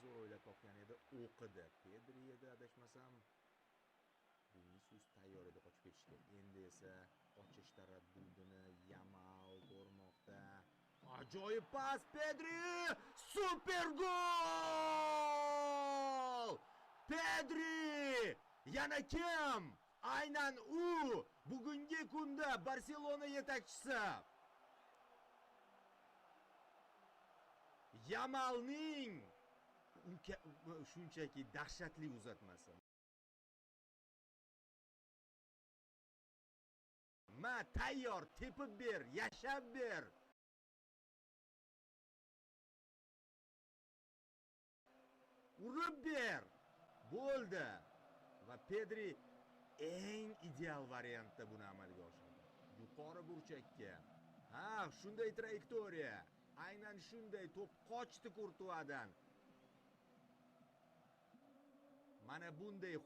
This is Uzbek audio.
zo'r o'ylab topgan edi, o'qidi. Pedri edi adashmasam. Vinicius tayyor edi qochib ketishga. Endi esa qochish taraddudini Yamal ko'rmoqda. Ajoyib pas Pedri! Super gol! Pedri! Yana kim? Aynan u bugungi kunda Barselona yetakchisi. Yamalning shunchaki dahshatli uzatmasi. Ma tayyor, tepib ber, yashab ber. Urib ber. Bo'ldi. Va Pedri eng ideal variantda buni amalga oshirdi. Yuqori burchakka. Ha, shunday trayektoriya. Aynan shunday to'p qochdi Kurtuadan. Mana bunday